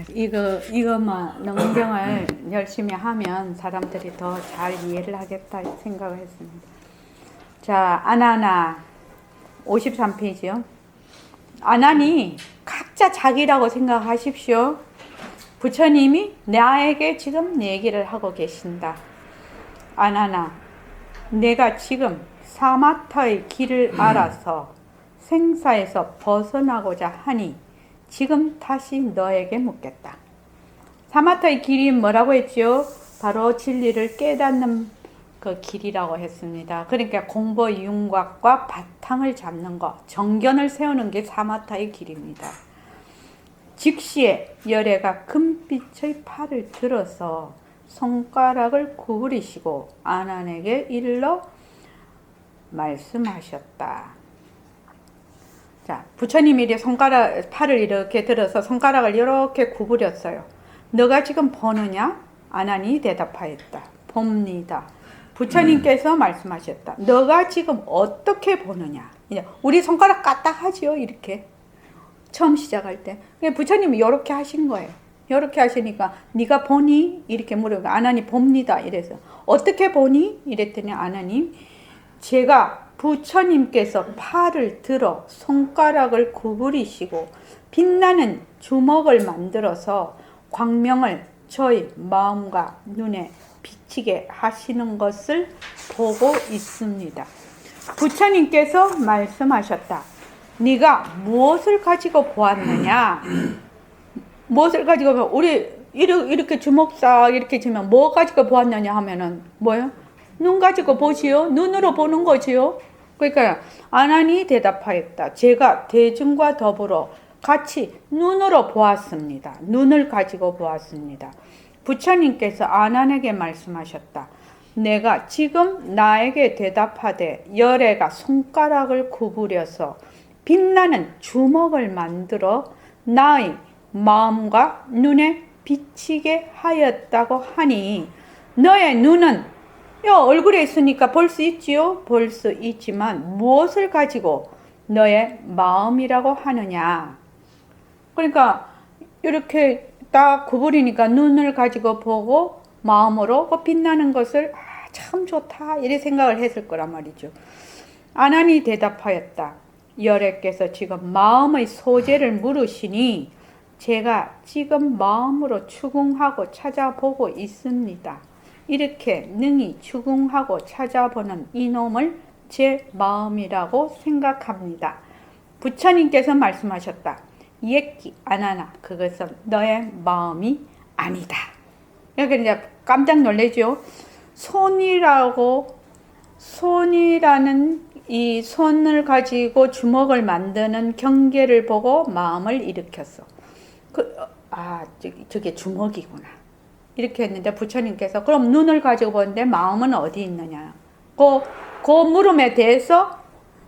이것만 농경을 열심히 하면 사람들이 더 잘 이해를 하겠다 생각을 했습니다. 자, 아나나 53페이지요. 아나니 각자 자기라고 생각하십시오. 부처님이 나에게 지금 얘기를 하고 계신다. 아나나, 내가 지금 사마타의 길을 알아서 생사에서 벗어나고자 하니 지금 다시 너에게 묻겠다. 사마타의 길이 뭐라고 했지요? 바로 진리를 깨닫는 그 길이라고 했습니다. 그러니까 공부 윤곽과 바탕을 잡는 것, 정견을 세우는 게 사마타의 길입니다. 즉시에 열애가 금빛의 팔을 들어서 손가락을 구부리시고 아난에게 일러 말씀하셨다. 자, 부처님이 팔을 이렇게 들어서 손가락을 이렇게 구부렸어요. 너가 지금 보느냐? 아난이 대답하였다. 봅니다. 부처님께서 말씀하셨다. 너가 지금 어떻게 보느냐? 우리 손가락 까딱하지요, 이렇게. 처음 시작할 때. 부처님이 이렇게 하신 거예요. 이렇게 하시니까 네가 보니? 이렇게 물어보고 아나니 봅니다. 이래서 어떻게 보니? 이랬더니 아나님, 제가 부처님께서 팔을 들어 손가락을 구부리시고 빛나는 주먹을 만들어서 광명을 저희 마음과 눈에 비치게 하시는 것을 보고 있습니다. 부처님께서 말씀하셨다. 네가 무엇을 가지고 보았느냐? 무엇을 가지고 보면 우리 이렇게 주먹 싹 이렇게 치면 뭐 가지고 보았느냐 하면은 뭐요? 눈 가지고 보지요. 눈으로 보는 거지요. 그러니까 아난이 대답하였다. 제가 대중과 더불어 같이 눈으로 보았습니다. 눈을 가지고 보았습니다. 부처님께서 아난에게 말씀하셨다. 내가 지금 나에게 대답하되 열애가 손가락을 구부려서 빛나는 주먹을 만들어 나의 마음과 눈에 비치게 하였다고 하니 너의 눈은 얼굴에 있으니까 볼 수 있지요? 볼 수 있지만 무엇을 가지고 너의 마음이라고 하느냐? 그러니까 이렇게 딱 구부리니까 눈을 가지고 보고 마음으로 그 빛나는 것을 참 좋다 이렇게 생각을 했을 거란 말이죠. 아난이 대답하였다. 열애께서 지금 마음의 소재를 물으시니 제가 지금 마음으로 추궁하고 찾아보고 있습니다. 이렇게 능히 추궁하고 찾아보는 이놈을 제 마음이라고 생각합니다. 부처님께서 말씀하셨다. 예끼 아나나 그것은 너의 마음이 아니다. 여기 이제 깜짝 놀라죠. 손이라는 이 손을 가지고 주먹을 만드는 경계를 보고 마음을 일으켰어. 저게 주먹이구나. 이렇게 했는데 부처님께서 그럼 눈을 가지고 보는데 마음은 어디 있느냐. 그 물음에 대해서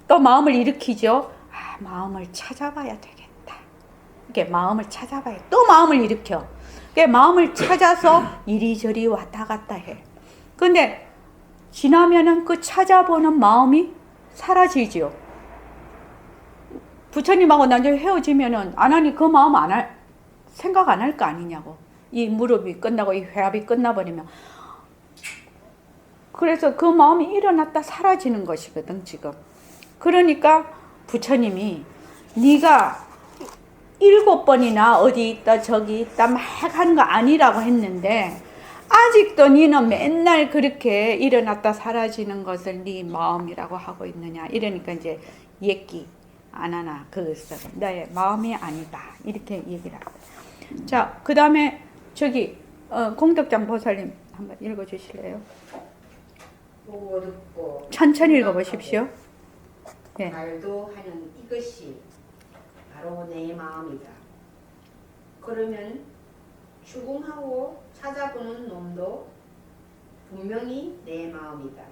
또 마음을 일으키죠. 마음을 찾아봐야 되겠다. 이렇게 마음을 찾아봐야 또 마음을 일으켜. 마음을 찾아서 이리저리 왔다 갔다 해. 근데 지나면은 그 찾아보는 마음이 사라지죠. 부처님하고 나중에 헤어지면은 아나니 그 마음 생각 안 할 거 아니냐고. 이 무릎이 끝나고 이 회합이 끝나버리면. 그래서 그 마음이 일어났다 사라지는 것이거든 지금. 그러니까 부처님이 네가 7번이나 어디 있다 저기 있다 막 하는 거 아니라고 했는데 아직도 너는 맨날 그렇게 일어났다 사라지는 것을 네 마음이라고 하고 있느냐. 이러니까 이제 예끼 아나나 그것은 너의 마음이 아니다. 이렇게 얘기를 하고. 자, 그 다음에 저기 공덕장 보살님 한번 읽어주실래요? 보고 듣고 천천히 읽어보십시오. 네. 말도 하는 이것이 바로 내 마음이다. 그러면 추궁하고 찾아보는 놈도 분명히 내 마음이다.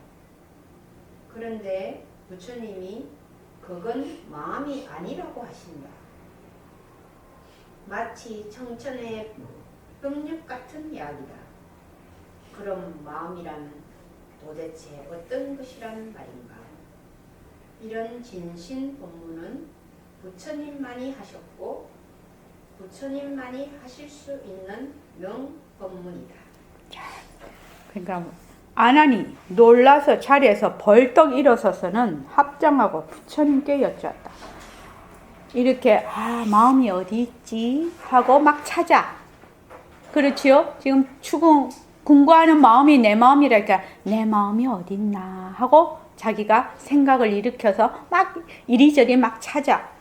그런데 부처님이 그건 마음이 아니라고 하신다. 마치 청천의 병력 같은 이야기다. 그럼 마음이란 도대체 어떤 것이란 말인가? 이런 진신 법문은 부처님만이 하셨고 부처님만이 하실 수 있는 명법문이다. 그러니까 아난이 놀라서 자리에서 벌떡 일어서서는 합장하고 부처님께 여쭈었다. 이렇게 마음이 어디 있지 하고 막 찾아. 그렇지요? 지금 궁구하는 마음이 내 마음이랄까, 내 마음이 어디 있나 하고 자기가 생각을 일으켜서 막 이리저리 막 찾아.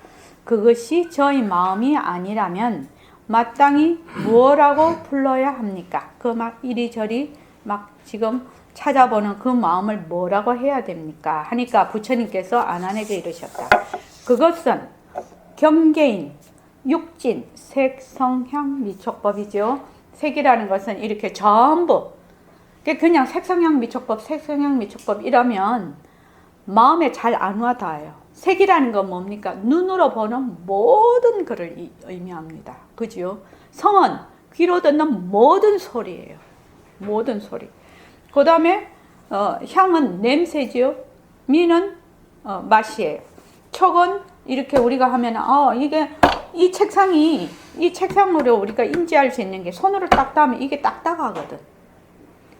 그것이 저의 마음이 아니라면 마땅히 무엇라고 불러야 합니까? 그 막 이리저리 막 지금 찾아보는 그 마음을 뭐라고 해야 됩니까? 하니까 부처님께서 아난에게 이르셨다. 그것은 경계인, 육진, 색, 성, 향, 미촉법이죠. 색이라는 것은 이렇게 전부 그냥 색성향 미촉법, 색성향 미촉법 이러면 마음에 잘 안 와닿아요. 색이라는 건 뭡니까? 눈으로 보는 모든 것을 의미합니다. 그죠? 성은 귀로 듣는 모든 소리예요. 모든 소리. 그 다음에 향은 냄새지요. 미는 맛이에요. 촉은 이렇게 우리가 하면 이게 이 책상으로 우리가 인지할 수 있는 게 손으로 딱 닿으면 이게 딱딱하거든.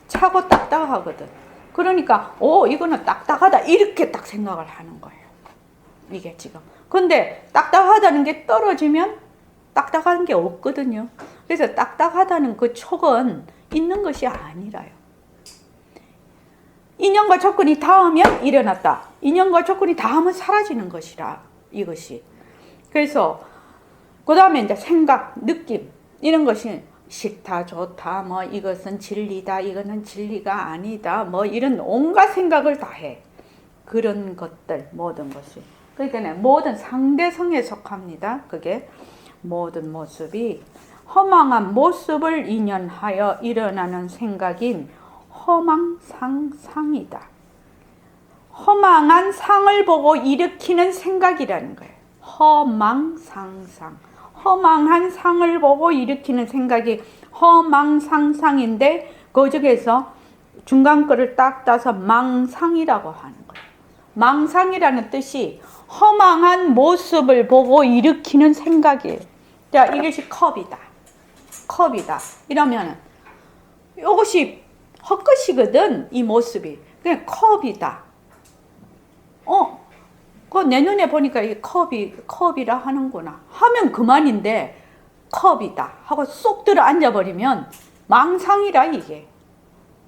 차고 딱딱하거든. 그러니까 이거는 딱딱하다 이렇게 딱 생각을 하는 거예요. 이게 지금. 근데 딱딱하다는 게 떨어지면 딱딱한 게 없거든요. 그래서 딱딱하다는 그 촉은 있는 것이 아니라요. 인연과 조건이 닿으면 일어났다. 인연과 조건이 닿으면 사라지는 것이라 이것이. 그래서 그 다음에 이제 생각, 느낌 이런 것이 싫다, 좋다, 뭐 이것은 진리다, 이거는 진리가 아니다, 뭐 이런 온갖 생각을 다 해. 그런 것들 모든 것이. 그러니까 모든 상대성에 속합니다. 그게 모든 모습이 허망한 모습을 인연하여 일어나는 생각인 허망상상이다. 허망한 상을 보고 일으키는 생각이라는 거예요. 허망상상. 허망한 상을 보고 일으키는 생각이 허망상상인데 그 중에서 중간 거를 딱 따서 망상이라고 하는 거예요. 망상이라는 뜻이 허망한 모습을 보고 일으키는 생각이에요. 자, 이것이 컵이다. 컵이다. 이러면 이것이 헛것이거든. 이 모습이. 그냥 컵이다. 내 눈에 보니까 이게 컵이라 하는구나. 하면 그만인데, 컵이다. 하고 쏙 들어 앉아버리면 망상이라 이게.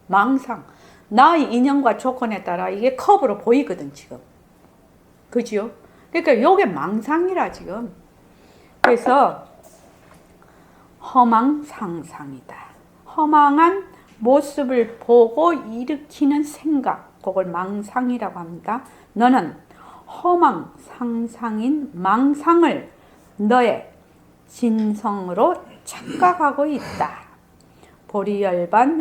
망상. 나의 인연과 조건에 따라 이게 컵으로 보이거든, 지금. 그죠? 그러니까 이게 망상이라, 지금. 그래서, 허망상상이다. 허망한 모습을 보고 일으키는 생각. 그걸 망상이라고 합니다. 너는 허망상상인 망상을 너의 진성으로 착각하고 있다. 보리열반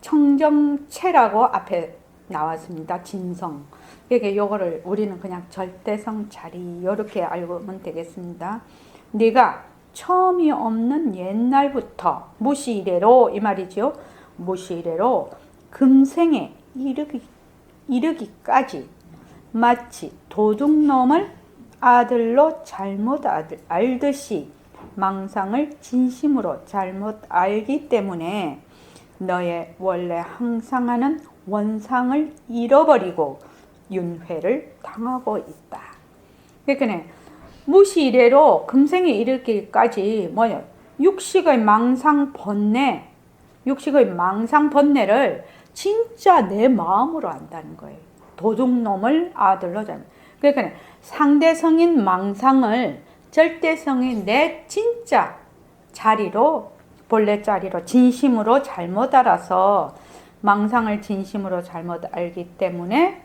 원청정체라고 앞에 나왔습니다. 진성. 그러니까 요거를 우리는 그냥 절대성 자리 이렇게 알고면 되겠습니다. 네가 처음이 없는 옛날부터 무시이래로 이 말이죠. 무시이래로 금생에 이르기까지 마치 도둑놈을 아들로 잘못 알듯이 망상을 진심으로 잘못 알기 때문에 너의 원래 항상 하는 원상을 잃어버리고 윤회를 당하고 있다. 그러니까 무시이래로 금생에 이르기까지 육식의 망상 번뇌를 진짜 내 마음으로 안다는 거예요. 도둑놈을 아들로 잘. 그러니까 상대성인 망상을 절대성인 내 진짜 자리로, 본래 자리로 진심으로 잘못 알아서 망상을 진심으로 잘못 알기 때문에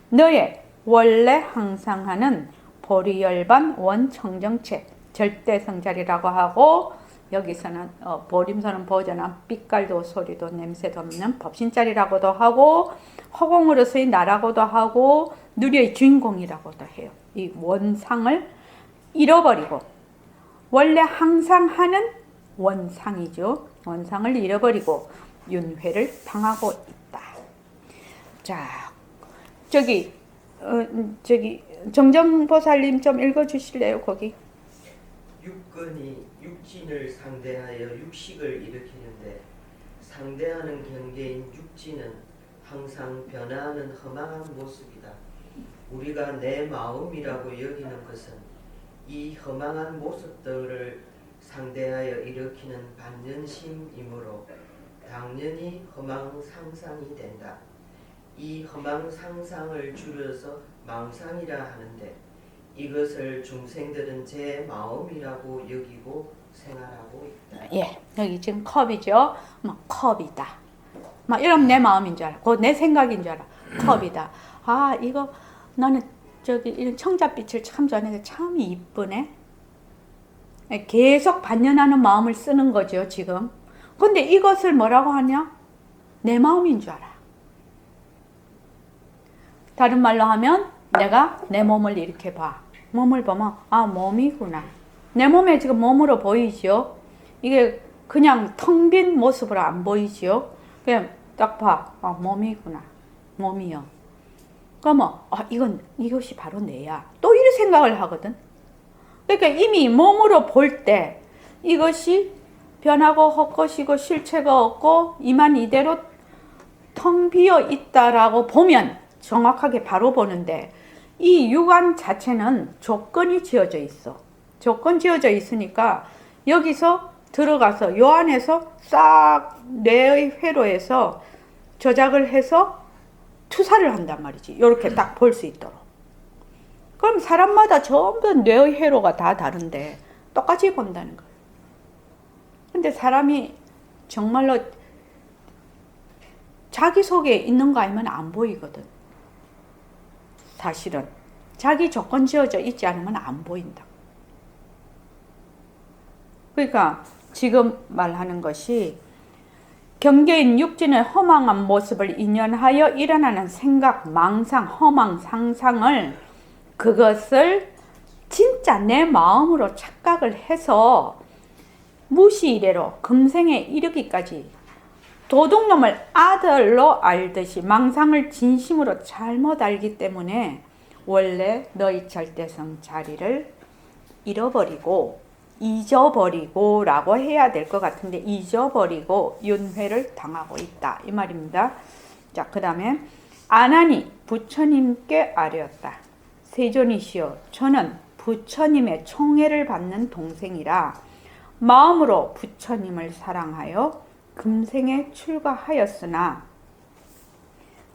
너의 원래 항상 하는 보리열반 원청정체 절대성 자리라고 하고, 여기서는 보림서는 보전한 빛깔도 소리도 냄새도 없는 법신자리라고도 하고, 허공으로서의 나라고도 하고, 누리의 주인공이라고도 해요. 이 원상을 잃어버리고 원래 항상 하는 원상이죠. 원상을 잃어버리고 윤회를 당하고 있다. 자, 저기 정정보살님 좀 읽어주실래요? 거기 주권이 육진을 상대하여 육식을 일으키는데 상대하는 경계인 육진은 항상 변화하는 허망한 모습이다. 우리가 내 마음이라고 여기는 것은 이 허망한 모습들을 상대하여 일으키는 반전심이므로 당연히 허망 상상이 된다. 이 허망 상상을 줄여서 망상이라 하는데 이것을 중생들은 제 마음이라고 여기고 생활하고 있다. 예, 여기 지금 컵이죠. 막 컵이다. 막 이러면 내 마음인 줄 알아. 그거 내 생각인 줄 알아. 컵이다. 아, 이거 나는 저기 이런 청자빛을 참 좋아하는데 참 이쁘네. 계속 반연하는 마음을 쓰는 거죠, 지금. 근데 이것을 뭐라고 하냐? 내 마음인 줄 알아. 다른 말로 하면 내가 내 몸을 이렇게 봐. 몸을 보면 아, 몸이구나. 내 몸에 지금 몸으로 보이죠? 이게 그냥 텅 빈 모습으로 안 보이죠? 그냥 딱 봐. 아, 몸이구나. 몸이요. 그러면 아, 이것이 바로 내야. 또 이런 생각을 하거든. 그러니까 이미 몸으로 볼 때 이것이 변하고 헛것이고 실체가 없고 이만 이대로 텅 비어 있다라고 보면 정확하게 바로 보는데 이 육안 자체는 조건이 지어져 있어. 조건 지어져 있으니까 여기서 들어가서 요 안에서 싹 뇌의 회로에서 조작을 해서 투사를 한단 말이지. 이렇게 딱 볼 수 있도록. 그럼 사람마다 전부 뇌의 회로가 다 다른데 똑같이 본다는 거예요. 근데 사람이 정말로 자기 속에 있는 거 아니면 안 보이거든. 사실은 자기 조건 지어져 있지 않으면 안 보인다. 그러니까 지금 말하는 것이 경계인 육진의 허망한 모습을 인연하여 일어나는 생각, 망상, 허망, 상상을 그것을 진짜 내 마음으로 착각을 해서 무시 이래로 금생에 이르기까지 도둑놈을 아들로 알듯이 망상을 진심으로 잘못 알기 때문에 원래 너희 절대성 자리를 잃어버리고 잊어버리고 라고 해야 될 것 같은데 잊어버리고 윤회를 당하고 있다 이 말입니다. 자, 그 다음에 아나니 부처님께 아뢰었다. 세존이시여, 저는 부처님의 총애를 받는 동생이라 마음으로 부처님을 사랑하여 금생에 출가하였으나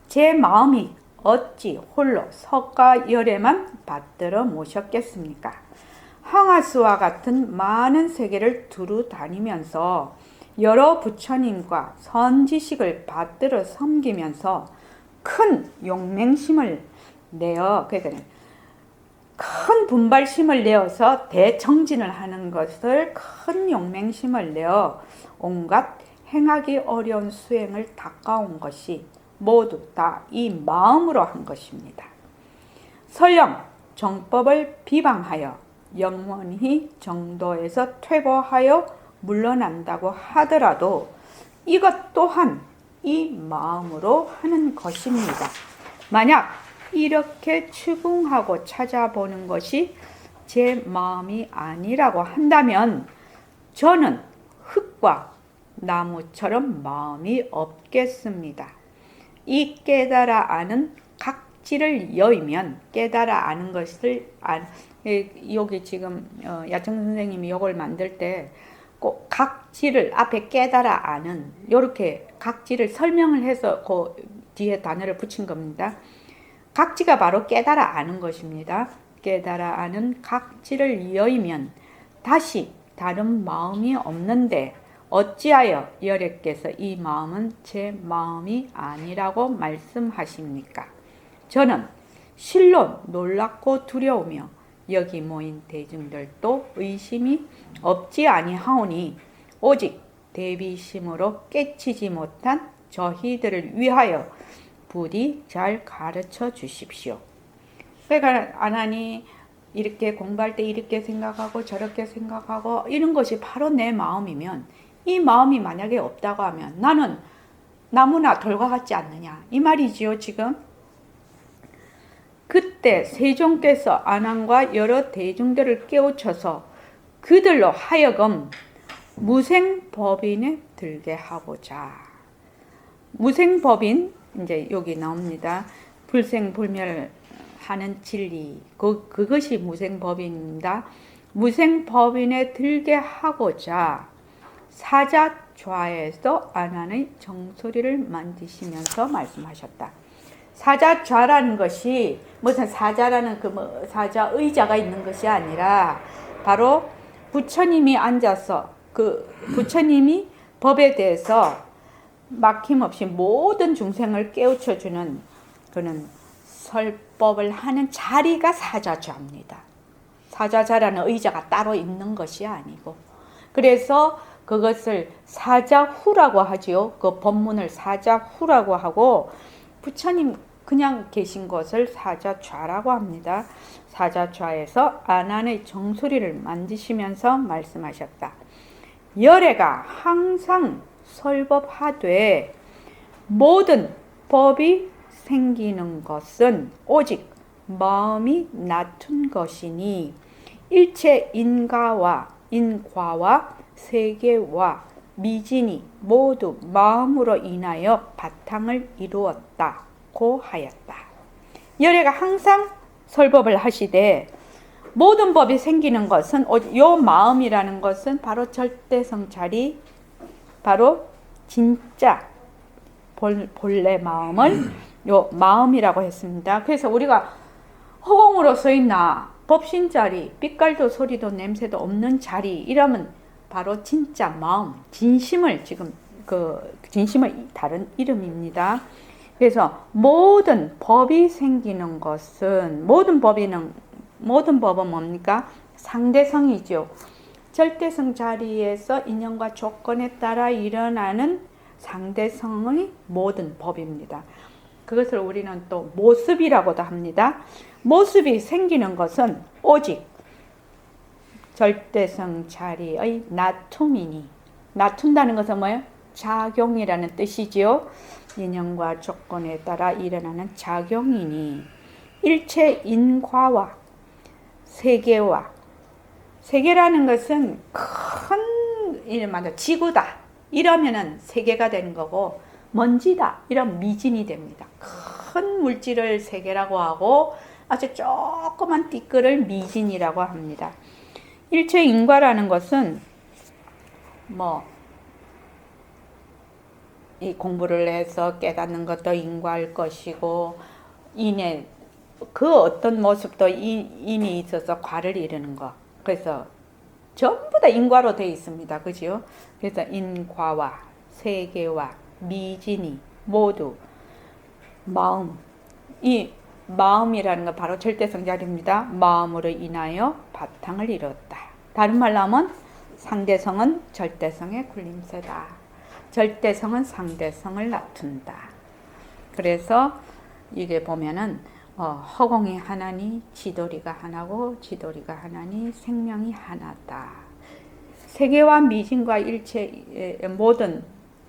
제 마음이 어찌 홀로 석가열애만 받들어 모셨겠습니까? 항아수와 같은 많은 세계를 두루 다니면서 여러 부처님과 선지식을 받들어 섬기면서 큰 용맹심을 내어, 그러니까 큰 분발심을 내어서 대청진을 하는 것을 큰 용맹심을 내어 온갖 행하기 어려운 수행을 닦아온 것이 모두 다 이 마음으로 한 것입니다. 설령 정법을 비방하여 영원히 정도에서 퇴보하여 물러난다고 하더라도 이것 또한 이 마음으로 하는 것입니다. 만약 이렇게 추궁하고 찾아보는 것이 제 마음이 아니라고 한다면 저는 흙과 나무처럼 마음이 없겠습니다. 이 깨달아 아는 각지를 여의면 깨달아 아는 것을 여기 지금 야청 선생님이 이걸 만들 때 꼭 각지를 앞에 깨달아 아는 이렇게 각지를 설명을 해서 그 뒤에 단어를 붙인 겁니다. 각지가 바로 깨달아 아는 것입니다. 깨달아 아는 각지를 여의면 다시 다른 마음이 없는데 어찌하여 열애께서 이 마음은 제 마음이 아니라고 말씀하십니까? 저는 실로 놀랍고 두려우며 여기 모인 대중들도 의심이 없지 아니하오니 오직 대비심으로 깨치지 못한 저희들을 위하여 부디 잘 가르쳐 주십시오. 그러니까 아나니 이렇게 공부할 때 이렇게 생각하고 저렇게 생각하고 이런 것이 바로 내 마음이면 이 마음이 만약에 없다고 하면 나는 나무나 돌과 같지 않느냐 이 말이지요. 지금 그때 세종께서 안왕과 여러 대중들을 깨우쳐서 그들로 하여금 무생법인에 들게 하고자. 무생법인 이제 여기 나옵니다. 불생불멸하는 진리 그것이 무생법인입니다. 무생법인에 들게 하고자 사자좌에서 안안의 정소리를 만드시면서 말씀하셨다. 사자좌라는 것이 무슨 사자라는 사자 의자가 있는 것이 아니라 바로 부처님이 앉아서 그 부처님이 법에 대해서 막힘없이 모든 중생을 깨우쳐주는 그런 설법을 하는 자리가 사자좌입니다. 사자좌라는 의자가 따로 있는 것이 아니고, 그래서 그것을 사자후라고 하지요. 그 법문을 사자후라고 하고, 부처님 그냥 계신 것을 사자좌라고 합니다. 사자좌에서 안안의 정소리를 만드시면서 말씀하셨다. 열애가 항상 설법하되 모든 법이 생기는 것은 오직 마음이 낮은 것이니 일체 인과와 세계와 미진이 모두 마음으로 인하여 바탕을 이루었다고 하였다. 열애가 항상 설법을 하시되 모든 법이 생기는 것은 요 마음이라는 것은 바로 절대성찰이 바로 진짜 본래 마음을 요 마음이라고 했습니다. 그래서 우리가 허공으로 서 있나 법신 자리, 빛깔도 소리도 냄새도 없는 자리 이러면 바로 진짜 마음, 진심을 지금 진심의 다른 이름입니다. 그래서 모든 법이 생기는 것은 모든 법은 뭡니까? 상대성이죠. 절대성 자리에서 인연과 조건에 따라 일어나는 상대성의 모든 법입니다. 그것을 우리는 또 모습이라고도 합니다. 모습이 생기는 것은 오직 절대성 자리의 나툼이니, 나툰다는 것은 뭐예요? 작용이라는 뜻이지요. 인연과 조건에 따라 일어나는 작용이니 일체 인과와 세계라는 것은 큰 이름하자 지구다 이러면은 세계가 되는 거고, 먼지다 이러면 미진이 됩니다. 큰 물질을 세계라고 하고 아주 조그만 띠끌을 미진이라고 합니다. 일체 인과라는 것은 이 공부를 해서 깨닫는 것도 인과일 것이고, 인의 그 어떤 모습도 인이 있어서 과를 이루는 것. 그래서 전부 다 인과로 되어 있습니다. 그죠? 그래서 인과와 세계와 미진이 모두 마음, 이 마음이라는 건 바로 절대성자리입니다. 마음으로 인하여 바탕을 이뤘다. 다른 말로 하면 상대성은 절대성의 굴림새다. 절대성은 상대성을 낮춘다. 그래서 이게 보면은 허공이 하나니 지도리가 하나고 지도리가 하나니 생명이 하나다. 세계와 미진과 일체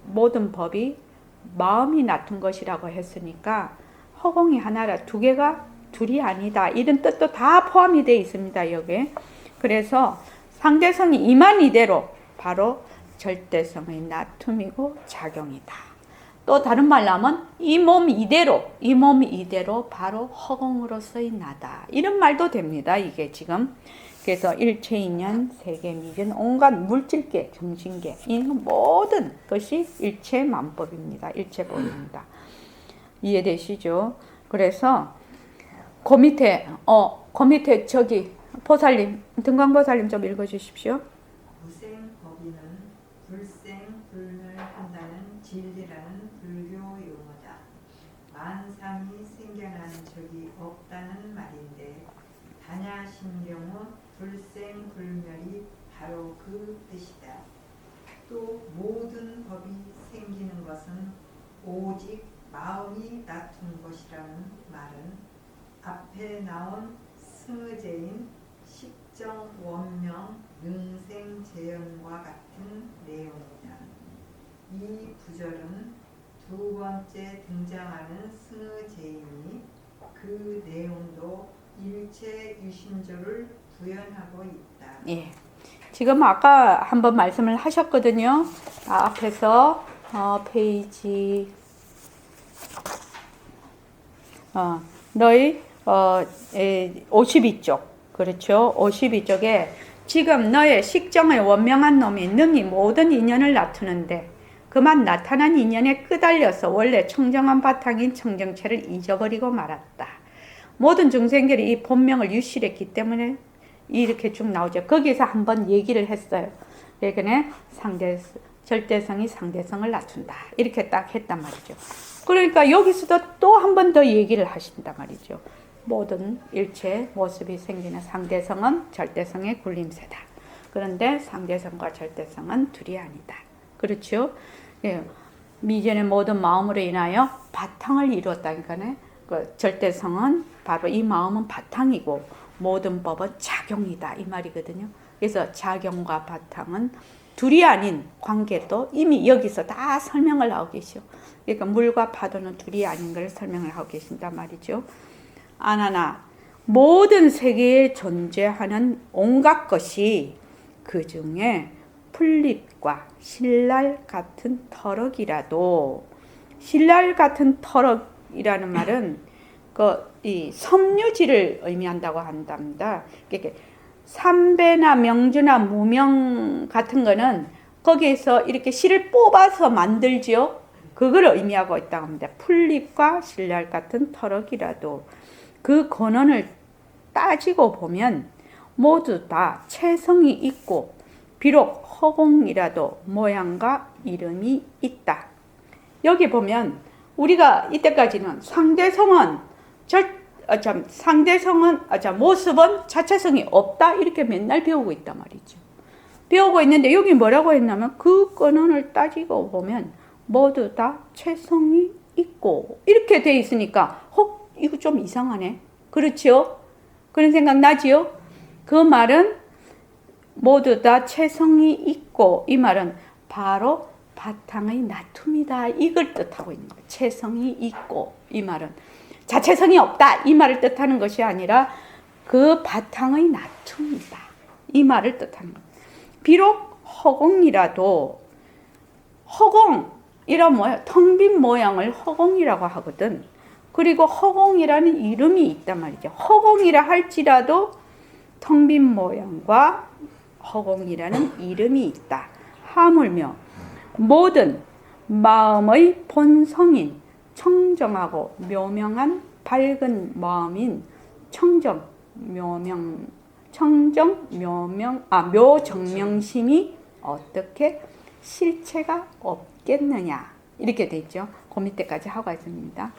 모든 법이 마음이 낮은 것이라고 했으니까 허공이 하나라 두 개가 둘이 아니다. 이런 뜻도 다 포함이 되어 있습니다. 여기에. 그래서 상대성이 임한 이대로 바로 절대성의 나툼이고 작용이다. 또 다른 말로 하면 이 몸 이대로 바로 허공으로서의 나다. 이런 말도 됩니다. 이게 지금. 그래서 일체인연, 세계미진, 온갖 물질계, 정신계, 이 모든 것이 일체만법입니다. 일체법입니다. 이해되시죠? 그래서 그 밑에 저기 보살님, 등광보살님 좀 읽어주십시오. 무생법인은 불생불멸한다는 진리라는 불교 용어다. 만상이 생겨난 적이 없다는 말인데 다냐신 경우 불생불멸이 바로 그 뜻이다. 또 모든 법이 생기는 것은 오직 마음이 낮은 것이라는 말은 앞에 나온 승의제인 식정, 원명, 능생재현과 같은 내용이다. 이 구절은 두 번째 등장하는 승의제인이 그 내용도 일체 유심조를 구현하고 있다. 예. 지금 아까 한번 말씀을 하셨거든요. 앞에서 페이지 너희 52쪽 그렇죠. 52쪽에 지금 너의 식정의 원명한 놈이 능히 모든 인연을 다투는데 그만 나타난 인연에 끄달려서 원래 청정한 바탕인 청정체를 잊어버리고 말았다. 모든 중생들이 이 본명을 유실했기 때문에 이렇게 쭉 나오죠. 거기서 한번 얘기를 했어요. 예전에 절대성이 상대성을 낮춘다. 이렇게 딱 했단 말이죠. 그러니까 여기서도 또 한 번 더 얘기를 하신단 말이죠. 모든 일체 모습이 생기는 상대성은 절대성의 굴림새다. 그런데 상대성과 절대성은 둘이 아니다. 그렇죠? 예. 미전의 모든 마음으로 인하여 바탕을 이루었다니까요. 그 절대성은 바로 이 마음은 바탕이고 모든 법은 작용이다 이 말이거든요. 그래서 작용과 바탕은 둘이 아닌 관계도 이미 여기서 다 설명을 하고 계시오. 그러니까 물과 파도는 둘이 아닌 걸 설명을 하고 계신단 말이죠. 아나나 모든 세계에 존재하는 온갖 것이 그 중에 풀잎과 신랄 같은 터럭이라도 신랄 같은 터럭이라는 말은 이 섬유질을 의미한다고 한답니다. 그러니까 삼배나 명주나 무명 같은 거는 거기에서 이렇게 실을 뽑아서 만들지요. 그걸 의미하고 있다고 합니다. 풀잎과 신랄 같은 터럭이라도 그 근원을 따지고 보면 모두 다 체성이 있고 비록 허공이라도 모양과 이름이 있다. 여기 보면 우리가 이때까지는 모습은 자체성이 없다 이렇게 맨날 배우고 있단 말이죠. 배우고 있는데 여기 뭐라고 했냐면 그 근원을 따지고 보면 모두 다 체성이 있고 이렇게 돼 있으니까 이거 좀 이상하네. 그렇죠? 그런 생각 나지요? 그 말은 모두 다 체성이 있고 이 말은 바로 바탕의 나툼이다 이걸 뜻하고 있는 거예요. 체성이 있고 이 말은 자체성이 없다 이 말을 뜻하는 것이 아니라 그 바탕의 나툼이다 이 말을 뜻하는 거예요. 비록 허공이라도 허공이란 뭐야? 텅 빈 모양을 허공이라고 하거든. 그리고 허공이라는 이름이 있단 말이죠. 허공이라 할지라도 텅 빈 모양과 허공이라는 이름이 있다. 하물며 모든 마음의 본성인 청정하고 묘명한 밝은 마음인 묘정명심이 어떻게 실체가 없겠느냐 이렇게 돼 있죠. 그 밑에까지 하고 있습니다.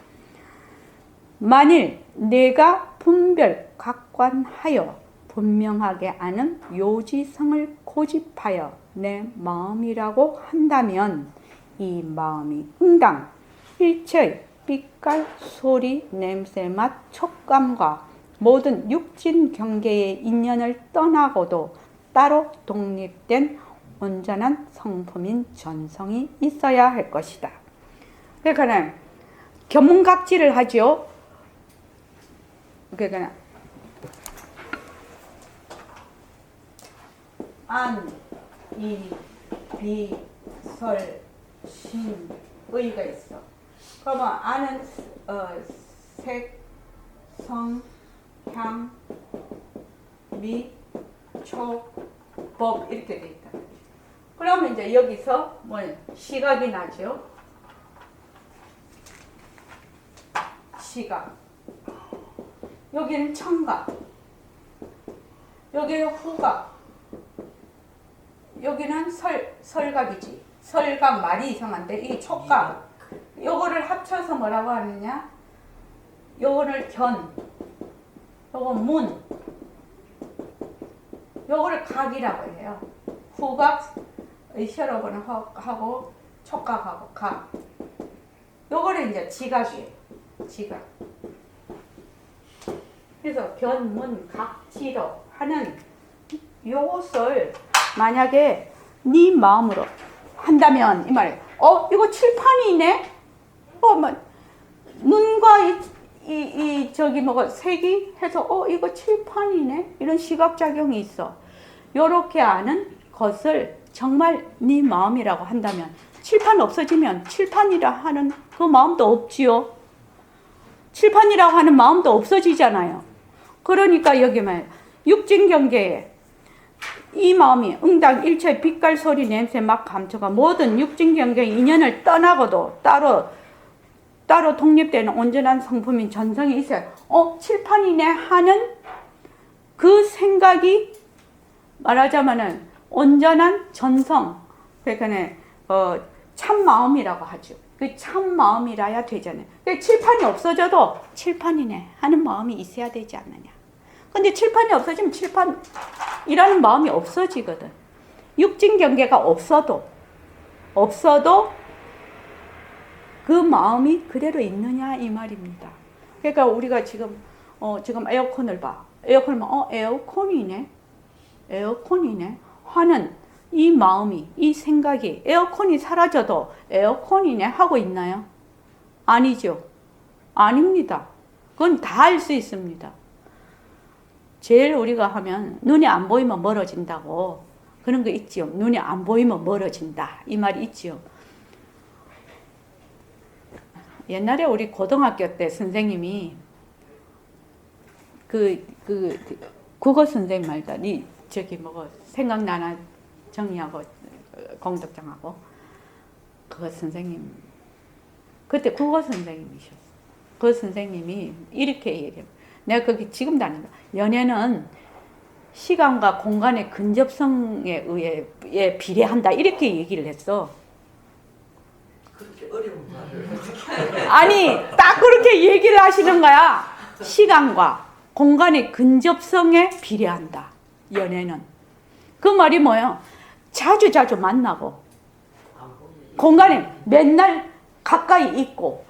만일 내가 분별 각관하여 분명하게 아는 요지성을 고집하여 내 마음이라고 한다면 이 마음이 응당 일체의 빛깔, 소리, 냄새, 맛, 촉감과 모든 육진 경계의 인연을 떠나고도 따로 독립된 온전한 성품인 전성이 있어야 할 것이다. 그러니까 견문각지를 하죠. 그러니까 안, 이, 비, 설, 신, 의가 있어. 그러면 안은 색, 성, 향, 미, 초, 법 이렇게 돼 있다. 그러면 이제 여기서 뭐 시각이 나죠. 시각. 여기는 청각. 여기는 후각. 여기는 설각이지. 설각 말이 이상한데 이게 촉각. 요거를 합쳐서 뭐라고 하느냐? 요거를 견. 요거 문. 요거를 각이라고 해요. 후각, 혈업은 하고 촉각하고 각. 요거를 이제 지각이에요. 지각. 그래서 견, 문, 각, 지로 하는 요것을 만약에 네 마음으로 한다면 이 말이에요. 이거 칠판이네? 눈과 저기 뭐가 색이 해서 이거 칠판이네? 이런 시각작용이 있어. 요렇게 아는 것을 정말 네 마음이라고 한다면 칠판 없어지면 칠판이라 하는 그 마음도 없지요. 칠판이라고 하는 마음도 없어지잖아요. 그러니까 여기 말 육진경계에 이 마음이 응당 일체 빛깔 소리 냄새 막 감춰가 모든 육진경계 인연을 떠나고도 따로 독립되는 온전한 성품인 전성이 있어요. 칠판이네 하는 그 생각이 말하자면은 온전한 전성, 그러니까 참 마음이라고 하죠. 그 참 마음이라야 되잖아요. 그러니까 칠판이 없어져도 칠판이네 하는 마음이 있어야 되지 않느냐. 근데 칠판이 없어지면 칠판이라는 마음이 없어지거든. 육진 경계가 없어도 그 마음이 그대로 있느냐 이 말입니다. 그러니까 우리가 지금 에어컨을 봐. 에어컨을 봐. 에어컨이네 하는 이 마음이, 이 생각이 에어컨이 사라져도 에어컨이네 하고 있나요? 아니죠. 아닙니다. 그건 다 알 수 있습니다. 제일 우리가 하면 눈이 안 보이면 멀어진다고 그런 거 있지요. 눈이 안 보이면 멀어진다 이 말이 있지요. 옛날에 우리 고등학교 때 선생님이 국어 선생님 말다. 생각나나 정리하고 공덕장하고 그거 선생님 그때 국어 선생님이셨어. 그 선생님이 이렇게 얘기해요. 내가 거기 지금 다닌다. 연애는 시간과 공간의 근접성에 의해 비례한다 이렇게 얘기를 했어. 그렇게 어려운 말을 어떻게 아니 딱 그렇게 얘기를 하시는 거야. 시간과 공간의 근접성에 비례한다. 연애는. 그 말이 뭐예요? 자주 만나고 공간에 맨날 가까이 있고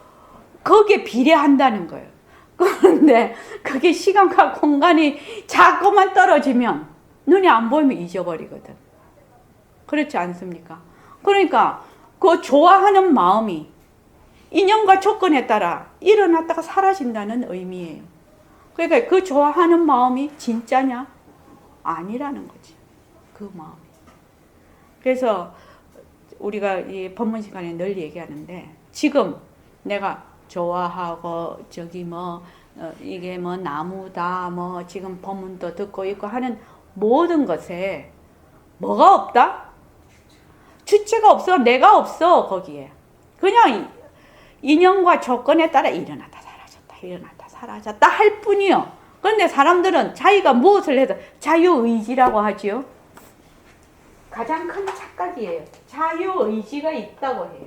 거기에 비례한다는 거예요. 그런데 그게 시간과 공간이 자꾸만 떨어지면 눈이 안 보이면 잊어버리거든. 그렇지 않습니까? 그러니까 그 좋아하는 마음이 인연과 조건에 따라 일어났다가 사라진다는 의미예요. 그러니까 그 좋아하는 마음이 진짜냐? 아니라는 거지. 그 마음이. 그래서 우리가 이 법문 시간에 늘 얘기하는데 지금 내가 좋아하고 이게 나무다 지금 법문도 듣고 있고 하는 모든 것에 뭐가 없다? 주체가 없어. 내가 없어. 거기에. 그냥 인연과 조건에 따라 일어났다 사라졌다 할 뿐이요. 그런데 사람들은 자기가 무엇을 해도 자유의지라고 하지요. 가장 큰 착각이에요. 자유의지가 있다고 해요.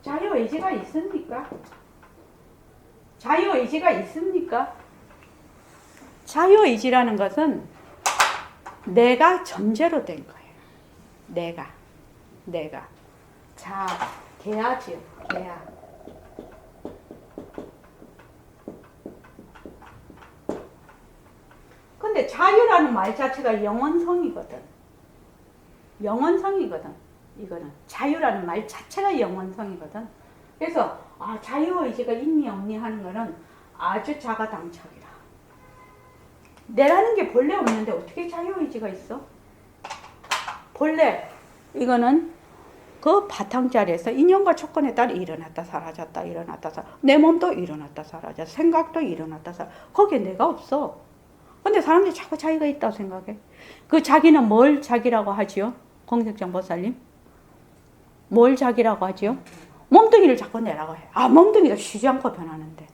자유의지가 있습니까? 자유의지가 있습니까? 자유의지라는 것은 내가 전제로 된 거예요. 내가. 자, 개야지요. 개야. 근데 자유라는 말 자체가 영원성이거든. 이거는 자유라는 말 자체가 영원성이거든. 그래서 자유의지가 있니 없니 하는 거는 아주 자가당착이라. 내라는 게 본래 없는데 어떻게 자유의지가 있어? 본래 이거는 그 바탕자리에서 인연과 조건에 따라 일어났다 사라졌다 내 몸도 일어났다 사라졌다 생각도 일어났다 사라졌다 거기에 내가 없어. 근데 사람들이 자꾸 자기가 있다고 생각해. 그 자기는 뭘 자기라고 하지요? 공덕장 보살님? 뭘 자기라고 하지요? 몸뚱이를 자꾸 내라고 해. 몸뚱이가 쉬지 않고 변하는데.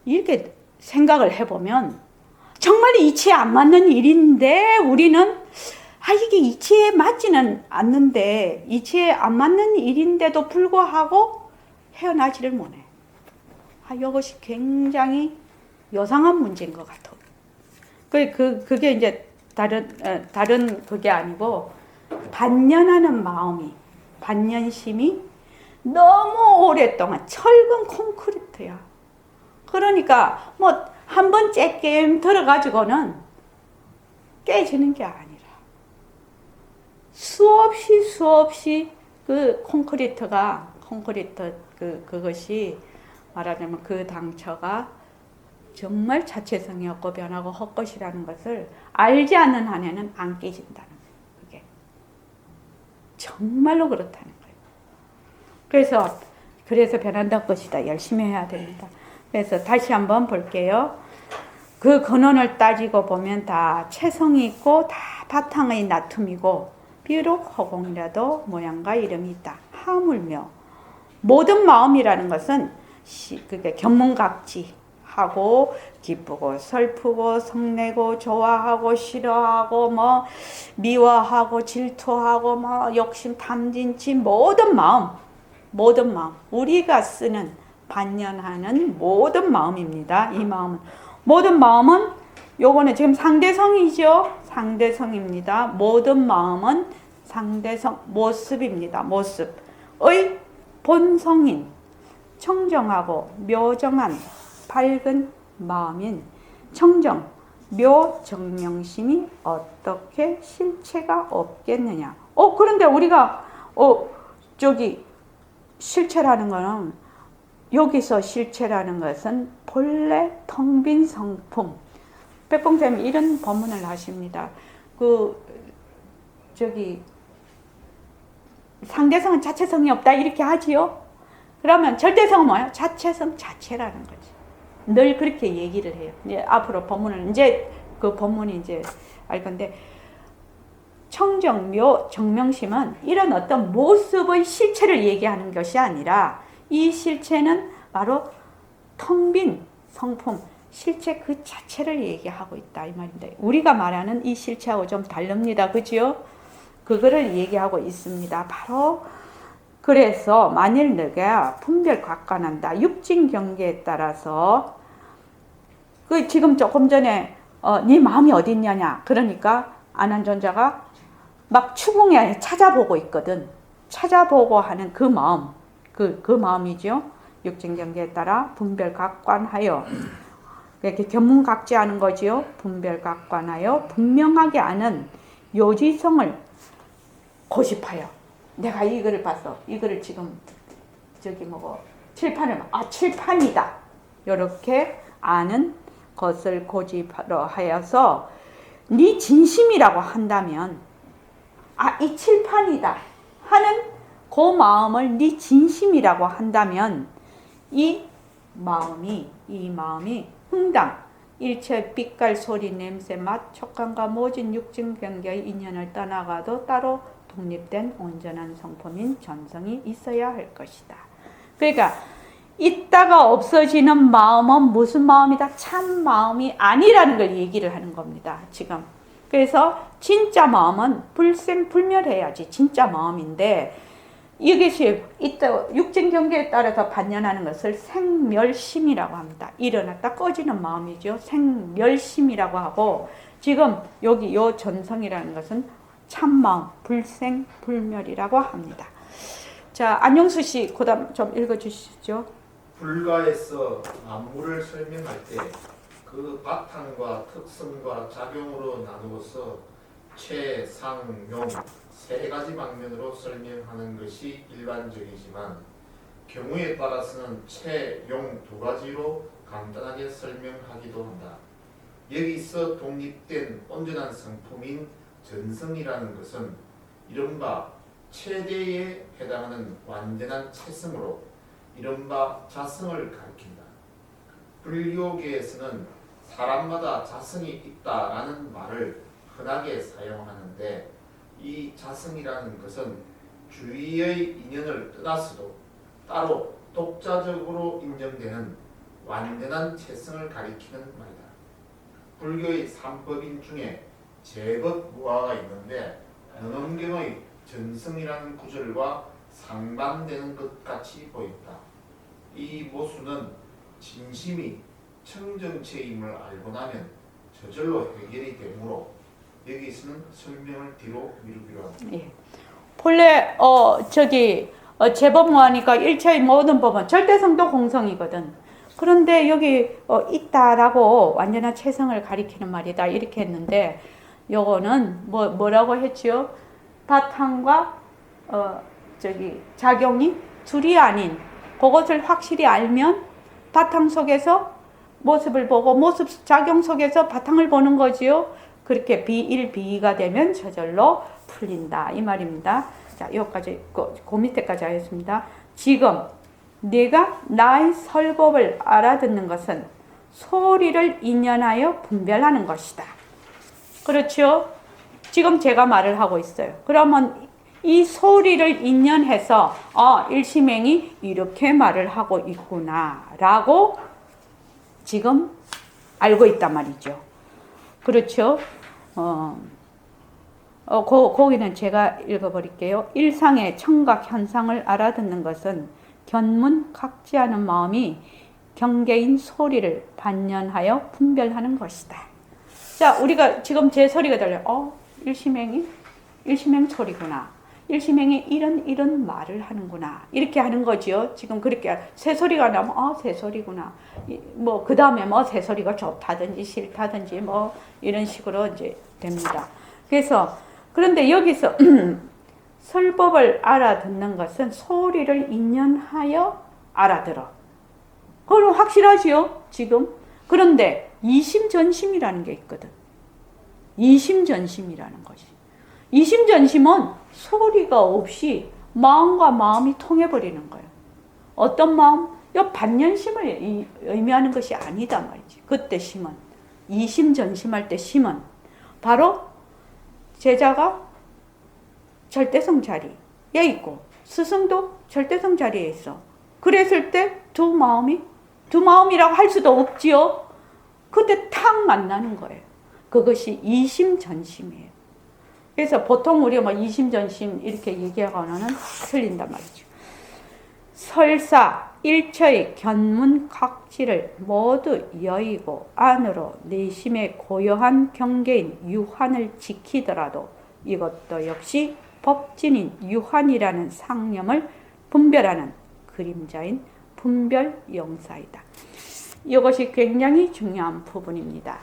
이렇게 생각을 해보면 정말 이치에 안 맞는 일인데 우리는 이게 이치에 맞지는 않는데 이치에 안 맞는 일인데도 불구하고 헤어나지를 못해. 이것이 굉장히 요상한 문제인 것 같아. 그게 이제 다른 그게 아니고 반년하는 마음이 반년심이 너무 오랫동안 철근 콘크리트야. 그러니까 한 번 쬐겜 들어가지고는 깨지는 게 아니라 수없이 그 콘크리트 그것이 말하자면 그 당처가 정말 자체성이 없고 변하고 헛것이라는 것을 알지 않는 한에는 안 깨진다는 거예요. 그게 정말로 그렇다는 거예요. 그래서 변한다는 것이다. 열심히 해야 됩니다. 그래서 다시 한번 볼게요. 그 근원을 따지고 보면 다 체성이 있고 다 바탕의 나툼이고 비록 허공이라도 모양과 이름이 있다. 하물며 모든 마음이라는 것은 그게 견문각지하고 기쁘고 슬프고 성내고 좋아하고 싫어하고 뭐 미워하고 질투하고 뭐 욕심 탐진치 모든 마음 우리가 쓰는 반연하는 모든 마음입니다. 이 마음은 모든 마음은 요거는 지금 상대성이죠. 상대성입니다. 모든 마음은 상대성 모습입니다. 모습의 본성인 청정하고 묘정한 밝은 마음인 청정 묘정명심이 어떻게 실체가 없겠느냐. 그런데 우리가 실체라는 거는 여기서 실체라는 것은 본래 텅 빈 성품. 백봉쌤이 이런 법문을 하십니다. 상대성은 자체성이 없다 이렇게 하지요. 그러면 절대성은 뭐예요? 자체성 자체라는 거지. 늘 그렇게 얘기를 해요. 이제 앞으로 법문을 이제 그 법문이 이제 알 건데 청정묘 정명심은 이런 어떤 모습의 실체를 얘기하는 것이 아니라 이 실체는 바로 텅 빈 성품, 실체 그 자체를 얘기하고 있다 이 말입니다. 우리가 말하는 이 실체하고 좀 다릅니다. 그죠? 그거를 얘기하고 있습니다. 바로 그래서 만일 너가 분별각관한다. 육진 경계에 따라서 지금 조금 전에 네 마음이 어디 있냐냐. 그러니까 안한존자가 막 추궁해 찾아보고 있거든. 찾아보고 하는 그 마음. 그 마음이죠. 육진 경계에 따라 분별각관하여 이렇게 견문각지하는 거지요. 분별각관하여 분명하게 아는 요지성을 고집하여. 내가 이거를 봤어. 이거를 지금 칠판을 칠판이다. 이렇게 아는 것을 고집하러 하여서 네 진심이라고 한다면 이 칠판이다 하는 그 마음을 네 진심이라고 한다면 이 마음이 흥당 일체 빛깔 소리 냄새 맛 촉감과 모진 육진 경계의 인연을 떠나가도 따로 독립된 온전한 성품인 전성이 있어야 할 것이다. 그러니까 있다가 없어지는 마음은 무슨 마음이다? 참 마음이 아니라는 걸 얘기를 하는 겁니다. 지금. 그래서 진짜 마음은 불생불멸해야지 진짜 마음인데 이것이 육진 경계에 따라서 반연하는 것을 생멸심이라고 합니다. 일어났다 꺼지는 마음이죠. 생멸심이라고 하고 지금 여기 요 전성이라는 것은 참마음, 불생불멸이라고 합니다. 자, 안용수 씨 그다음 좀 읽어주시죠. 불가에서 만물을 설명할 때 그 바탕과 특성과 작용으로 나누어서 최, 상, 용 세 가지 방면으로 설명하는 것이 일반적이지만 경우에 따라서는 최, 용 두 가지로 간단하게 설명하기도 한다. 여기서 독립된 온전한 성품인 전성이라는 것은 이른바 최대에 해당하는 완전한 체성으로 이른바 자성을 가리킨다. 불교계에서는 사람마다 자성이 있다라는 말을 흔하게 사용하는데 이 자성이라는 것은 주위의 인연을 떠나서도 따로 독자적으로 인정되는 완전한 체성을 가리키는 말이다. 불교의 삼법인 중에 제법무화가 있는데 너넘경의 전성이라는 구절과 상반되는 것 같이 보인다. 이 모순은 진심이 청정체임을 알고 나면 저절로 해결이 되므로 여기서는 설명을 뒤로 미루기로 합니다. 예. 본래 제법무하니까 일체의 모든 법은 절대성도 공성이거든. 그런데 여기 있다라고 완전한 체성을 가리키는 말이다 이렇게 했는데 요거는 뭐라고 했지요? 바탕과 작용이 둘이 아닌 그것을 확실히 알면 바탕 속에서 모습을 보고 모습 작용 속에서 바탕을 보는 거지요. 그렇게 비1, 비2가 되면 저절로 풀린다 이 말입니다. 자, 여기까지 그 밑에까지 하겠습니다. 지금 네가 나의 설법을 알아듣는 것은 소리를 인연하여 분별하는 것이다. 그렇죠? 지금 제가 말을 하고 있어요. 그러면 이 소리를 인연해서 일심행이 이렇게 말을 하고 있구나 라고 지금 알고 있단 말이죠. 그렇죠? 거기는 제가 읽어버릴게요. 일상의 청각 현상을 알아듣는 것은 견문 각지하는 마음이 경계인 소리를 반연하여 분별하는 것이다. 자, 우리가 지금 제 소리가 들려요. 일심행 소리구나. 일심행이 이런 말을 하는구나. 이렇게 하는 거지요. 지금 그렇게 새소리가 나면 새소리구나. 뭐 그 다음에 뭐 새소리가 좋다든지 싫다든지 뭐 이런 식으로 이제 됩니다. 그래서 그런데 여기서 설법을 알아듣는 것은 소리를 인연하여 알아들어. 그건 확실하지요, 지금. 그런데 이심전심이라는 게 있거든. 이심전심이라는 것이. 이심전심은 소리가 없이 마음과 마음이 통해버리는 거예요. 어떤 마음? 이 반연심을 의미하는 것이 아니다 말이지. 그때 심은. 이심전심할 때 심은 바로 제자가 절대성 자리에 있고 스승도 절대성 자리에 있어. 그랬을 때 두 마음이라고 할 수도 없지요. 그때 탁 만나는 거예요. 그것이 이심전심이에요. 그래서 보통 우리가 뭐 이심전심 이렇게 얘기하거나는 틀린단 말이죠. 설사 일처의 견문 각지를 모두 여의고 안으로 내심의 고요한 경계인 유한을 지키더라도 이것도 역시 법진인 유한이라는 상념을 분별하는 그림자인 분별영사이다. 이것이 굉장히 중요한 부분입니다.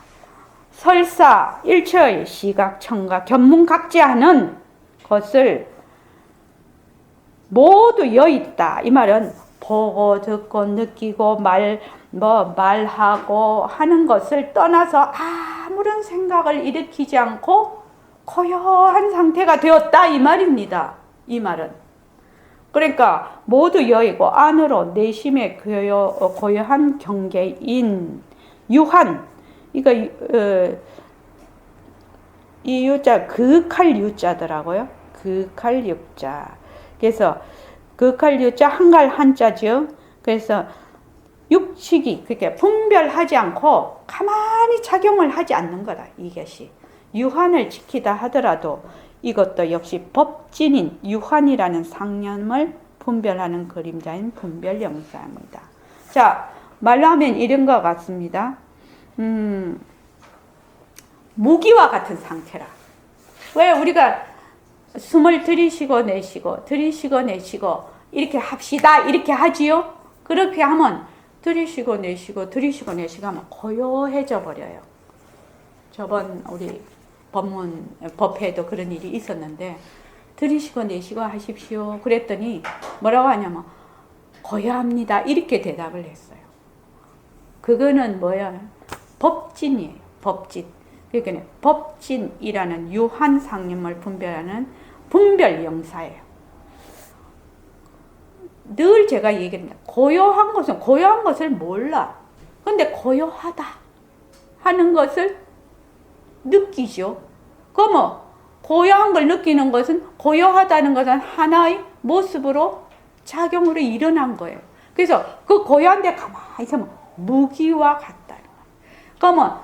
설사 일처의 시각, 청각, 견문각지하는 것을 모두 여있다. 이 말은 보고 듣고 느끼고 말하고 하는 것을 떠나서 아무런 생각을 일으키지 않고 고요한 상태가 되었다. 이 말입니다. 이 말은. 그러니까 모두 여이고 안으로 내심의 고요한 경계인 유한. 이거 이 유자 극할 유자더라고요. 극할 유자. 그래서 극할 유자 한갈 한자죠. 그래서 육식이 그렇게 분별하지 않고 가만히 작용을 하지 않는 거다. 이것이 유한을 지키다 하더라도 이것도 역시 법진인 유한이라는 상념을 분별하는 그림자인 분별영사입니다. 자, 말로 하면 이런 것 같습니다. 무기와 같은 상태라. 왜 우리가 숨을 들이쉬고 내쉬고 들이쉬고 내쉬고 이렇게 합시다 이렇게 하지요? 그렇게 하면 들이쉬고 내쉬고 들이쉬고 내쉬고 하면 고요해져 버려요. 저번 우리 법회에도 그런 일이 있었는데 들이쉬고 내쉬고 하십시오 그랬더니 뭐라고 하냐면 고요합니다 이렇게 대답을 했어요. 그거는 뭐야? 법진이에요. 법진. 그러니까 법진이라는 유한 상념을 분별하는 분별영사예요. 늘 제가 얘기합니다. 고요한 것을 몰라. 근데 고요하다 하는 것을 느끼죠. 그러면 고요한 걸 느끼는 것은 고요하다는 것은 하나의 모습으로 작용으로 일어난 거예요. 그래서 그 고요한 데 가만히 있으면 무기와 같다. 그러면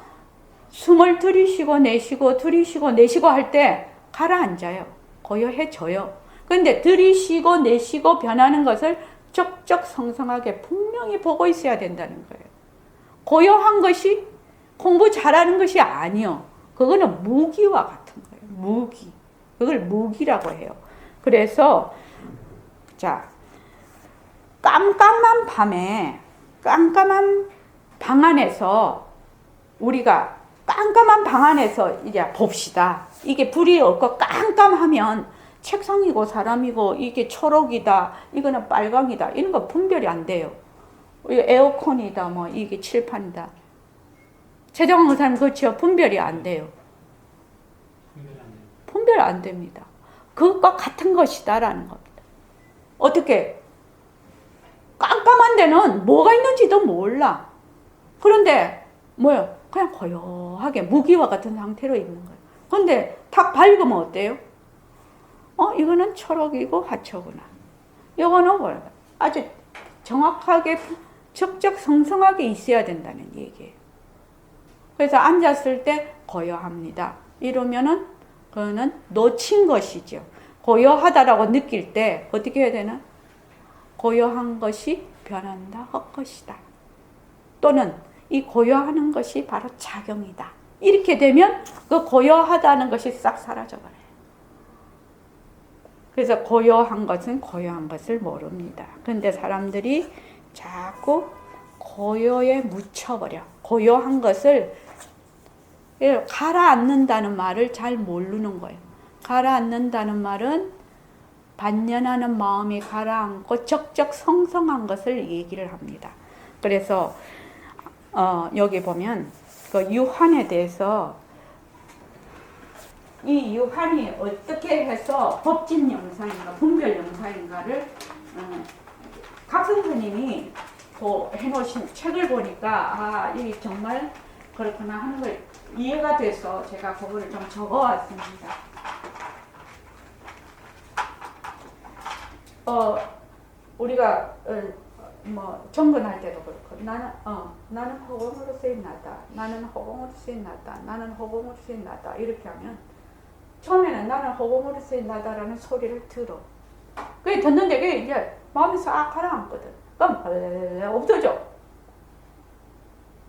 숨을 들이쉬고 내쉬고 들이쉬고 내쉬고 할 때 가라앉아요. 고요해져요. 그런데 들이쉬고 내쉬고 변하는 것을 적적성성하게 분명히 보고 있어야 된다는 거예요. 고요한 것이 공부 잘하는 것이 아니요. 그거는 무기와 같은 거예요. 무기. 그걸 무기라고 해요. 그래서 자, 깜깜한 밤에 깜깜한 방 안에서 우리가 깜깜한 방 안에서 이제 봅시다. 이게 불이 없고 깜깜하면 책상이고 사람이고 이게 초록이다, 이거는 빨강이다 이런 거 분별이 안 돼요. 에어컨이다, 뭐 이게 칠판이다. 최정원 의사님 그렇죠? 분별이 안 돼요. 분별 안 됩니다. 그것과 같은 것이다라는 겁니다. 어떻게? 깜깜한 데는 뭐가 있는지도 몰라. 그런데 뭐요? 그냥 고요하게 무기와 같은 상태로 있는 거예요. 그런데 탁 밝으면 어때요? 이거는 초록이고 화초구나. 이거는 뭐야? 아주 정확하게 적적성성하게 있어야 된다는 얘기예요. 그래서 앉았을 때 고요합니다. 이러면은 그거는 놓친 것이죠. 고요하다라고 느낄 때 어떻게 해야 되나? 고요한 것이 변한다, 헛것이다. 또는 이 고요하는 것이 바로 작용이다. 이렇게 되면 그 고요하다는 것이 싹 사라져버려요. 그래서 고요한 것은 고요한 것을 모릅니다. 그런데 사람들이 자꾸 고요에 묻혀버려. 고요한 것을 가라앉는다는 말을 잘 모르는 거예요. 가라앉는다는 말은 반연하는 마음이 가라앉고 적적성성한 것을 얘기를 합니다. 그래서 여기 보면 그 유한에 대해서 이 유한이 어떻게 해서 법진 영상인가 분별 영상인가를 각 선생님이 해놓으신 책을 보니까 이게 정말 그렇구나 하는 걸 이해가 돼서 제가 그거를 좀 적어왔습니다. 우리가 뭐 정근할 때도 그렇고 나는 허공으로 쓰인나다. 나는 허공으로 쓰인나다. 나는 허공으로 쓰인나다. 이렇게 하면 처음에는 나는 허공으로 쓰인나다라는 소리를 들어. 그게 듣는데 그게 이제 마음이 싹 가라앉거든. 그럼 없어져.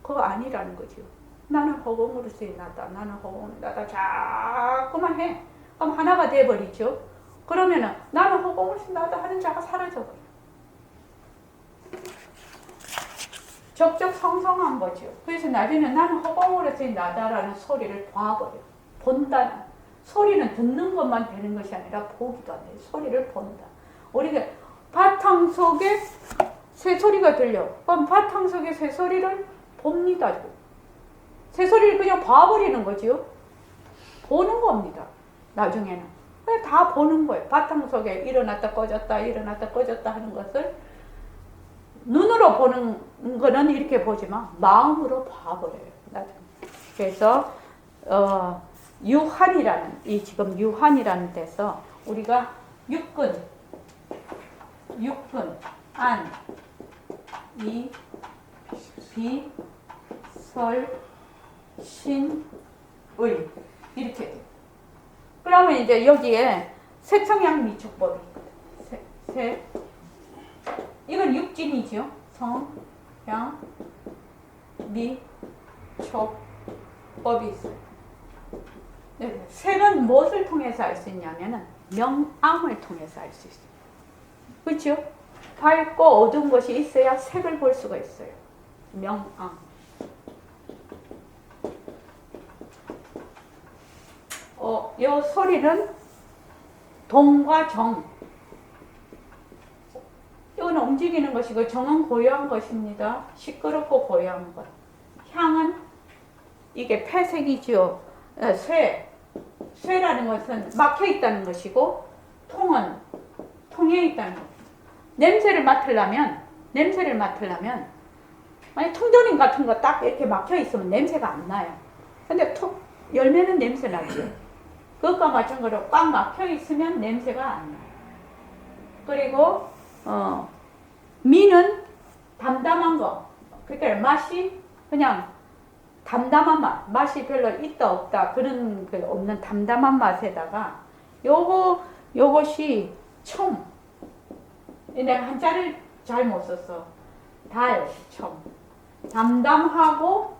그거 아니라는 거죠. 나는 허공으로 쓰인나다. 나는 허공으로 나다. 자꾸만 해. 그럼 하나가 돼버리죠. 그러면은 나는 허공으로 쓰인나다 하는 자가 사라져버려. 적적성성한 거죠. 그래서 나중에는 나는 허공으로 쓰인나다라는 소리를 봐버려. 본다. 소리는 듣는 것만 되는 것이 아니라 보기도 안 돼. 소리를 본다. 우리가 바탕 속에 새소리가 들려. 그럼 바탕 속에 새소리를 봅니다. 새소리를 그냥 봐버리는 거지요. 보는 겁니다. 나중에는. 그냥 다 보는 거예요. 바탕 속에 일어났다 꺼졌다 일어났다 꺼졌다 하는 것을 눈으로 보는 거는 이렇게 보지만 마음으로 봐버려요. 나중에. 그래서 유한이라는 이 지금 유한이라는 데서 우리가 육근, 안, 이, 비, 설, 신, 의 이렇게 돼요. 그러면 이제 여기에 색성향 미축법이 있거든. 이건 육진이죠. 성, 향, 미, 촉, 법이 있어요. 네, 색은 무엇을 통해서 알 수 있냐면은 명암을 통해서 알 수 있어요. 그렇죠? 밝고 어두운 것이 있어야 색을 볼 수가 있어요. 명암. 요 소리는 동과 정. 이거는 움직이는 것이고 정은 고요한 것입니다. 시끄럽고 고요한 것. 향은 이게 폐색이죠. 쇠라는 것은 막혀 있다는 것이고 통은 통해 있다는 것. 냄새를 맡으려면 만약 통조림 같은 거 딱 이렇게 막혀 있으면 냄새가 안 나요. 근데 열매는 냄새 나죠. 그것과 마찬가지로 꽉 막혀 있으면 냄새가 안 나요. 그리고 미는 담담한 거. 그러니까 맛이 그냥 담담한 맛. 맛이 별로 있다 없다 그런 그 없는 담담한 맛에다가 요것이 청. 내가 한자를 잘 못 썼어. 청. 담담하고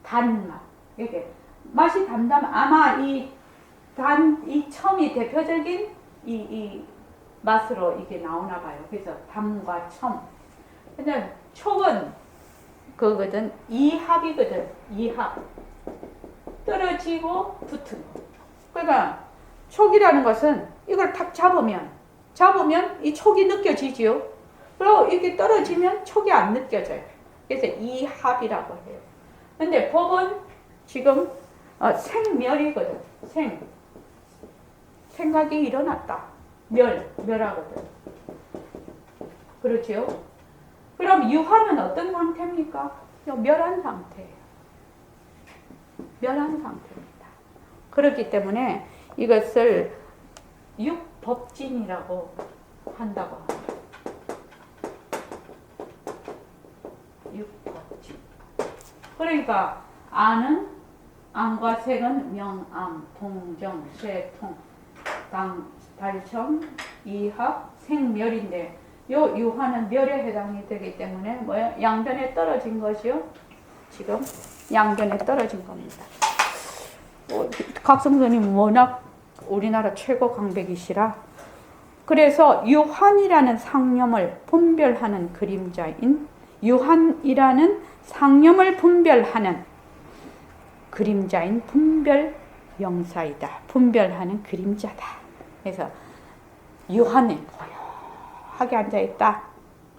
단맛. 이게 맛이 아마 이 첨이 대표적인 이 맛으로 이게 나오나 봐요. 그래서 담과 첨. 근데 촉은 그거거든. 이합이거든. 이합. 떨어지고 붙은 거. 그러니까 촉이라는 것은 이걸 탁 잡으면 이 촉이 느껴지지요. 그리고 이게 떨어지면 촉이 안 느껴져요. 그래서 이합이라고 해요. 근데 법은 지금 생멸이거든. 생각이 일어났다. 멸하거든. 그렇지요? 그럼 유화는 어떤 상태입니까? 멸한 상태예요. 멸한 상태입니다. 그렇기 때문에 이것을 육법진이라고 한다고 합니다. 육법진. 그러니까 암과 색은 명암, 동정, 쇠통, 달청, 이합, 생멸인데 요 유화는 멸에 해당이 되기 때문에 뭐야? 양변에 떨어진 것이요. 지금 양변에 떨어진 겁니다. 각성선님 워낙 우리나라 최고 강백이시라 그래서 유한이라는 상념을 분별하는 그림자인 유한이라는 상념을 분별하는 그림자인 분별명사이다. 분별하는 그림자다. 그래서 유한은 고요하게 앉아있다.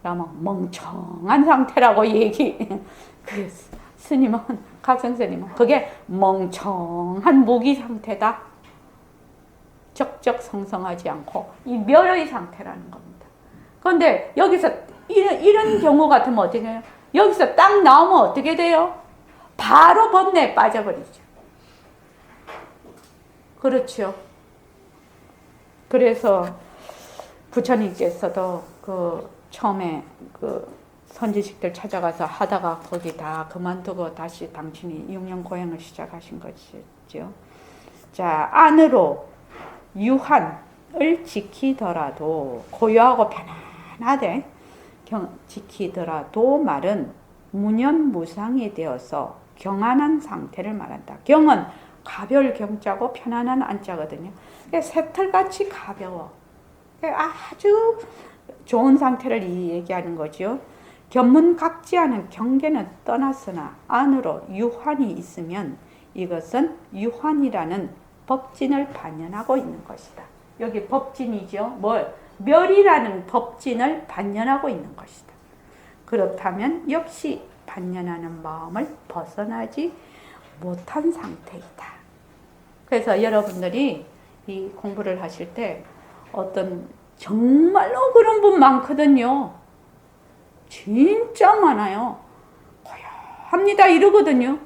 그러면 멍청한 상태라고 그 스님은 각성스님은 그게 멍청한 무기 상태다. 적적성성하지 않고 이 멸의 상태라는 겁니다. 그런데 여기서 이런 경우 같으면 어떻게 해요? 여기서 딱 나오면 어떻게 돼요? 바로 번뇌에 빠져버리죠. 그렇죠. 그래서 부처님께서도 처음에 선지식들 찾아가서 하다가 거기 다 그만두고 다시 당신이 육령고행을 시작하신 것이죠. 자, 안으로 유한을 지키더라도 고요하고 편안하되 지키더라도 말은 무념무상이 되어서 경안한 상태를 말한다. 경은 가벼울 경자고 편안한 안자거든요. 새털같이 가벼워. 아주 좋은 상태를 얘기하는 거죠. 견문각지하는 경계는 떠났으나 안으로 유한이 있으면 이것은 유한이라는 법진을 반연하고 있는 것이다. 여기 법진이죠. 멸이라는 법진을 반연하고 있는 것이다. 그렇다면 역시 반연하는 마음을 벗어나지 못한 상태이다. 그래서 여러분들이 이 공부를 하실 때 어떤 정말로 그런 분 많거든요. 진짜 많아요. 고요합니다 이러거든요.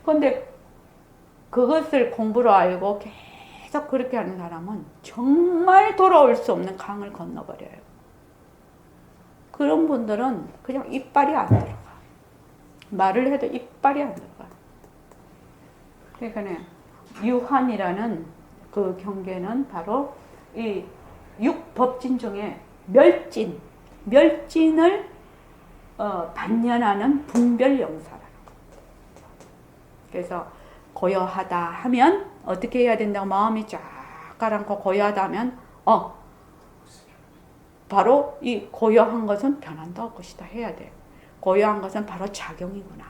그런데 그것을 공부로 알고 계속 그렇게 하는 사람은 정말 돌아올 수 없는 강을 건너버려요. 그런 분들은 그냥 이빨이 안 들어가. 말을 해도 이빨이 안 들어가. 그러니까 유한이라는 그 경계는 바로 이 육법진 중에 멸진을 반연하는 분별영사라는 겁니다. 그래서 고요하다 하면 어떻게 해야 된다고 마음이 쫙 가라앉고 고요하다 하면 바로 이 고요한 것은 변한도 없것이다 해야 돼. 고요한 것은 바로 작용이구나.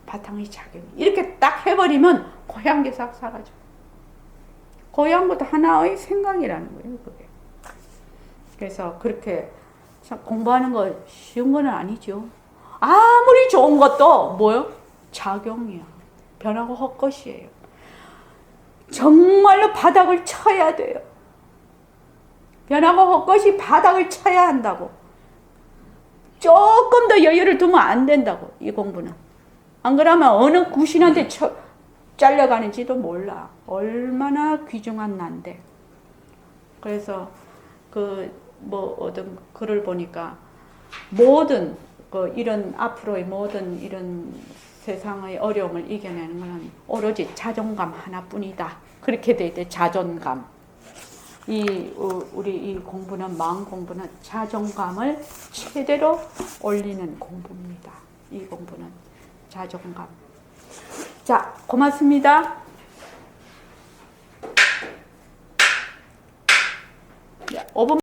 바탕이 작용이. 이렇게 딱 해버리면 고요한 게 싹 사라져. 고요한 것도 하나의 생각이라는 거예요. 그게. 그래서 그렇게 공부하는 거 쉬운 건 아니죠. 아무리 좋은 것도 뭐요? 작용이야. 변하고 헛것이에요. 정말로 바닥을 쳐야 돼요. 변하고 헛것이 바닥을 쳐야 한다고. 조금 더 여유를 두면 안 된다고. 이 공부는. 안 그러면 어느 구신한테 잘려가는지도 몰라. 얼마나 귀중한 난데. 그래서 어떤 글을 보니까 모든 이런 앞으로의 모든 이런 세상의 어려움을 이겨내는 것은 오로지 자존감 하나뿐이다. 그렇게 돼 있대. 자존감. 우리 이 공부는 마음 공부는 자존감을 최대로 올리는 공부입니다. 이 공부는 자존감. 자, 고맙습니다. 5분